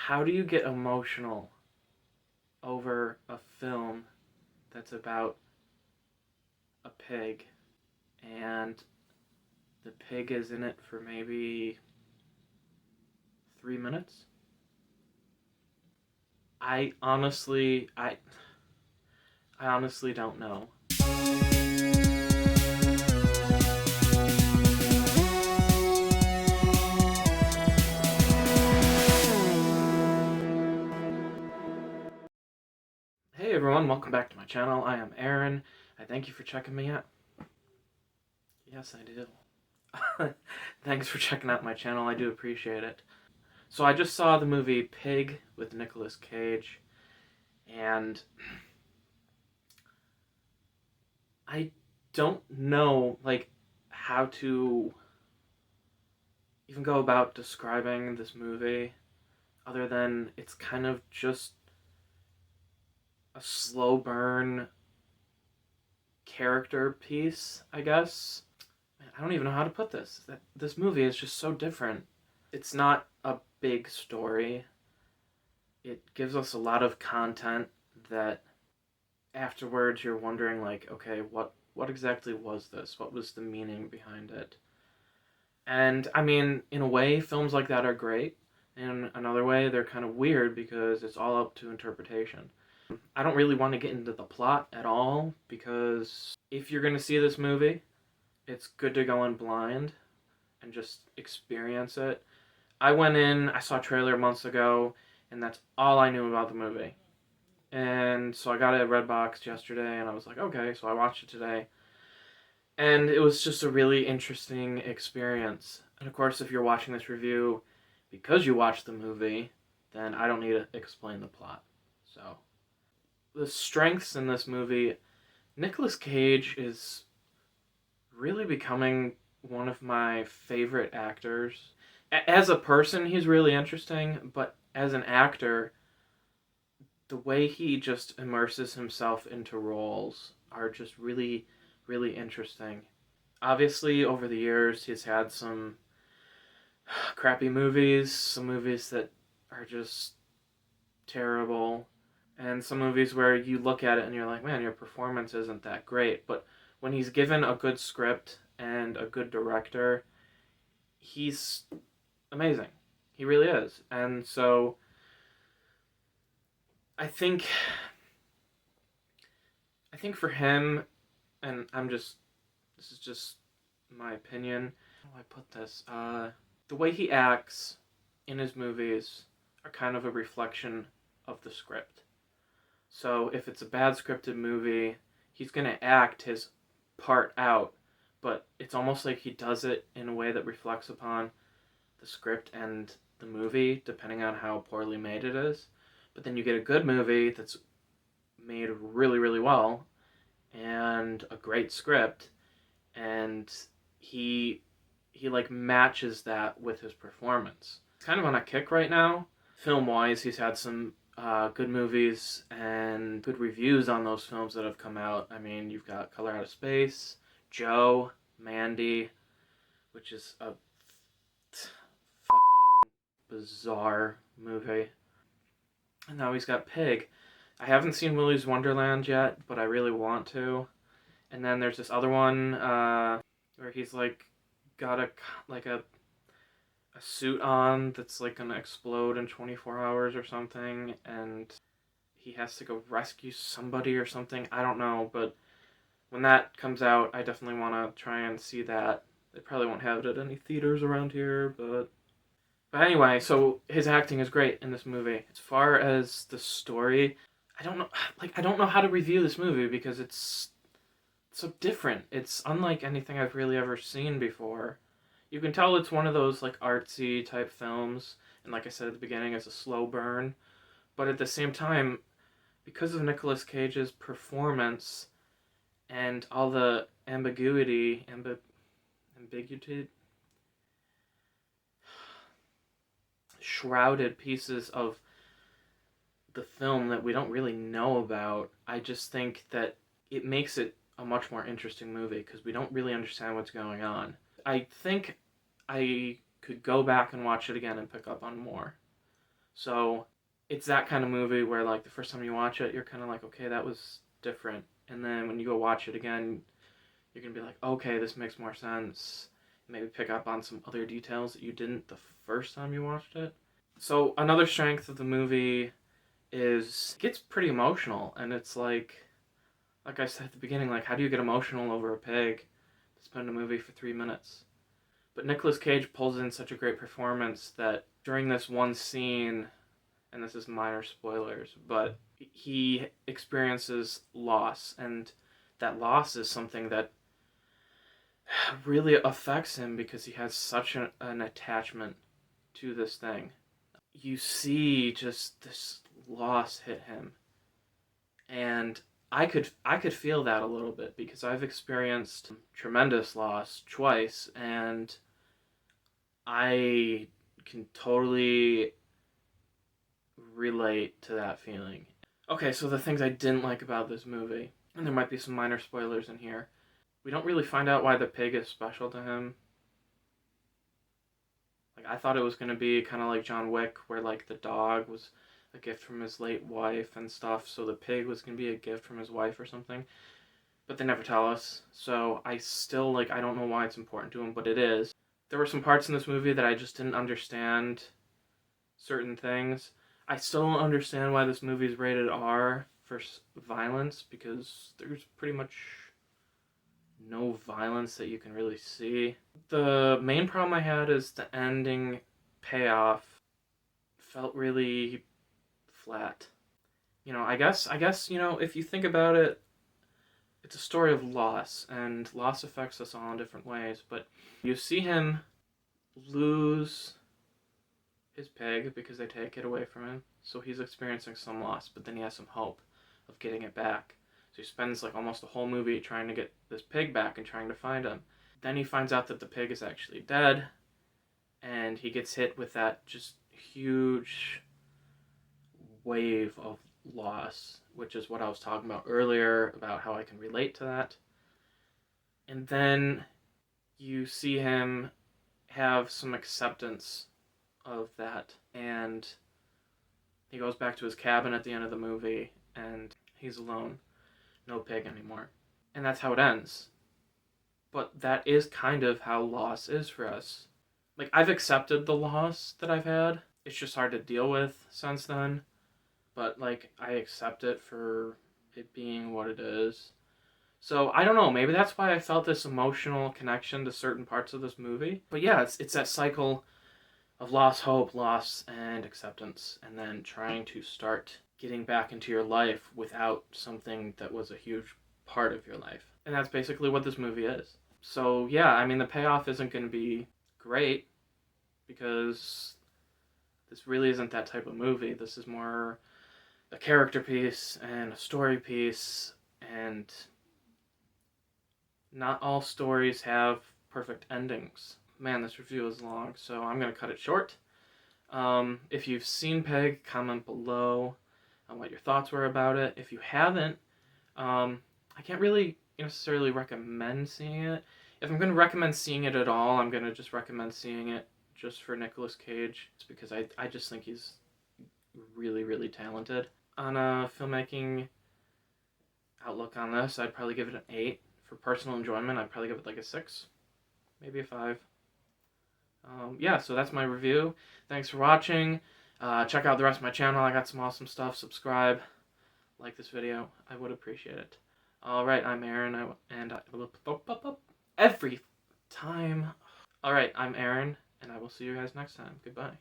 How do you get emotional over a film that's about a pig and the pig is in it for maybe 3 minutes? I honestly, I, I honestly don't know. Hey everyone, welcome back to my channel. I am Aaron. I thank you for checking me out. Yes, I do. Thanks for checking out my channel. I do appreciate it. So I just saw the movie Pig with Nicolas Cage, and I don't know how to even go about describing this movie other than it's kind of just a slow burn character piece, I guess. Man, I don't even know how to put this. This movie is just so different. It's not a big story. It gives us a lot of content that afterwards you're wondering okay, what exactly was this? What was the meaning behind it? And I mean, in a way, films like that are great. In another way, they're kind of weird because it's all up to interpretation. I don't really want to get into the plot at all because if you're going to see this movie, it's good to go in blind and just experience it. I went in, I saw a trailer months ago, and that's all I knew about the movie. And so I got it at Redbox yesterday, and I was like, okay, so I watched it today. And it was just a really interesting experience. And of course, if you're watching this review because you watched the movie, then I don't need to explain the plot. So, the strengths in this movie, Nicolas Cage is really becoming one of my favorite actors. As a person, he's really interesting, but as an actor, the way he just immerses himself into roles are just really, really interesting. Obviously, over the years, he's had some crappy movies, some movies that are just terrible, and some movies where you look at it and you're like, man, your performance isn't that great. But when he's given a good script and a good director, he's amazing. He really is. And so I think I think for him, and this is just my opinion. How do I put this? The way he acts in his movies are kind of a reflection of the script. So if it's a bad scripted movie, he's going to act his part out, but it's almost like he does it in a way that reflects upon the script and the movie, depending on how poorly made it is. But then you get a good movie that's made really, really well and a great script, and he like matches that with his performance. He's kind of on a kick right now. Film wise, he's had some good movies and good reviews on those films that have come out. I mean, you've got Color Out of Space, Joe, Mandy, which is a fucking bizarre movie. And now he's got Pig. I haven't seen Willy's Wonderland yet, but I really want to. And then there's this other one where he's got a suit on that's gonna explode in 24 hours or something, and he has to go rescue somebody or something. I don't know, but when that comes out, I definitely want to try and see that. They probably won't have it at any theaters around here, but anyway, so his acting is great in this movie. As far as the story, I don't know how to review this movie because it's so different. It's unlike anything I've really ever seen before. You can tell it's one of those artsy type films, and like I said at the beginning, it's a slow burn. But at the same time, because of Nicolas Cage's performance and all the ambiguity, shrouded pieces of the film that we don't really know about, I just think that it makes it a much more interesting movie because we don't really understand what's going on. I think I could go back and watch it again and pick up on more. So it's that kind of movie where like the first time you watch it, you're kind of like, okay, that was different. And then when you go watch it again, you're going to be like, okay, this makes more sense. Maybe pick up on some other details that you didn't the first time you watched it. So another strength of the movie is it gets pretty emotional, and it's like I said at the beginning, like how do you get emotional over a pig to spend a movie for 3 minutes? But Nicolas Cage pulls in such a great performance that during this one scene, and this is minor spoilers, but he experiences loss, and that loss is something that really affects him because he has such an attachment to this thing. You see just this loss hit him, and I could feel that a little bit because I've experienced tremendous loss twice, and I can totally relate to that feeling. Okay, so the things I didn't like about this movie, and there might be some minor spoilers in here. We don't really find out why the pig is special to him. Like I thought it was going to be kind of like John Wick where like the dog was a gift from his late wife and stuff, so the pig was going to be a gift from his wife or something. But they never tell us. So I still like I don't know why it's important to him, but it is. There were some parts in this movie that I just didn't understand certain things. I still don't understand why this movie is rated R for violence because there's pretty much no violence that you can really see. The main problem I had is the ending payoff felt really flat. I guess, if you think about it, it's a story of loss, and loss affects us all in different ways, but you see him lose his pig because they take it away from him, so he's experiencing some loss, but then he has some hope of getting it back. So he spends like almost the whole movie trying to get this pig back and trying to find him. Then he finds out that the pig is actually dead, and he gets hit with that just huge wave of loss, which is what I was talking about earlier about how I can relate to that. And then you see him have some acceptance of that, and he goes back to his cabin at the end of the movie, and he's alone. No pig anymore. And that's how it ends. But that is kind of how loss is for us. Like, I've accepted the loss that I've had. It's just hard to deal with since then. But, like, I accept it for it being what it is. So, I don't know. Maybe that's why I felt this emotional connection to certain parts of this movie. But yeah, it's that cycle of loss, hope, loss, and acceptance. And then trying to start getting back into your life without something that was a huge part of your life. And that's basically what this movie is. So yeah, I mean the payoff isn't going to be great because this really isn't that type of movie. This is more a character piece and a story piece, and not all stories have perfect endings. Man, this review is long, so I'm going to cut it short. If you've seen Peg, comment below on what your thoughts were about it. If you haven't, I can't really necessarily recommend seeing it. If I'm going to recommend seeing it at all, I'm going to just recommend seeing it just for Nicolas Cage. It's because I just think he's really, really talented. On a filmmaking outlook on this, I'd probably give it an 8. For personal enjoyment, I'd probably give it like a 6, maybe a 5. Yeah, so that's my review. Thanks for watching. Check out the rest of my channel. I got some awesome stuff. Subscribe. Like this video. I would appreciate it. Alright, I'm Aaron, every time. Alright, I'm Aaron, and I will see you guys next time. Goodbye.